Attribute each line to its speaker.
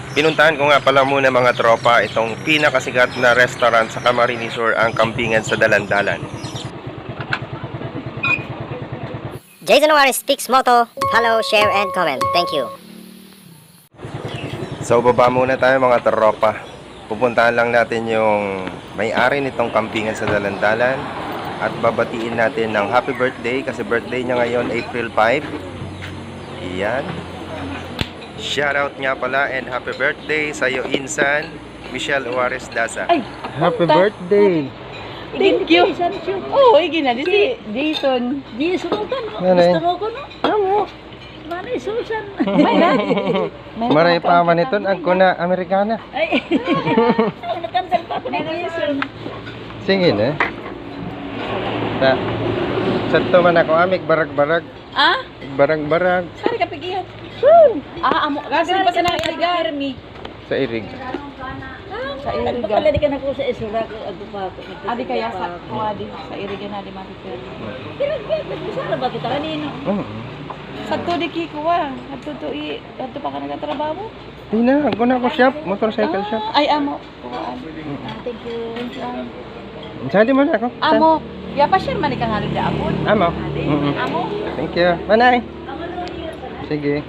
Speaker 1: Pinuntahan ko nga pala muna mga tropa itong pinakasikat na restaurant sa Camarines Sur, ang Kambingan sa Dalandalan.
Speaker 2: Jason Juarez Speaks Moto. Follow, share, and comment. Thank you.
Speaker 1: So baba muna tayo mga tropa. Pupuntahan lang natin yung may-ari nitong Kambingan sa Dalandalan at babatiin natin ng happy birthday kasi birthday niya ngayon April 5. Iyan. Shoutout nga pala and happy birthday sa iyo Insan Michelle Juarez Daza.
Speaker 3: Ay,
Speaker 1: Happy birthday.
Speaker 3: thank you. Oh, igi na si Jason.
Speaker 4: Jason kan,
Speaker 1: Nanay.
Speaker 4: gusto mo ko no?
Speaker 1: Amo.
Speaker 4: Manay Susan.
Speaker 1: Maray pa man ito ang kuna Amerikana.
Speaker 4: Ay, ang nakansel pa ako ni Jason.
Speaker 1: Sige na. Ta. Sakto man ako amik barag-barag.
Speaker 3: Ah,
Speaker 1: Barag-barag
Speaker 3: sari ka pigihan. Amo, gagawin pa sa nakailigar.
Speaker 1: sa irig.
Speaker 3: Sa iriga.
Speaker 4: Nagpakalali ka na ko sa isura ko ako pa ako.
Speaker 3: Adi kaya sa kuwadi sa iriga na di makikita.
Speaker 4: Pero nagpasara ba kita kanino?
Speaker 3: Sa to di kikuha. Ato pa ka nagatrabaho.
Speaker 1: Di na, ako na ako shop, motorcycle shop.
Speaker 3: Ay amo, kuhaan.
Speaker 4: Thank you.
Speaker 1: Sali mo na ako.
Speaker 3: Amo, ya pa share man ikang halid apon.
Speaker 1: Amo.
Speaker 3: Amo.
Speaker 1: Thank you. Manay. Sige.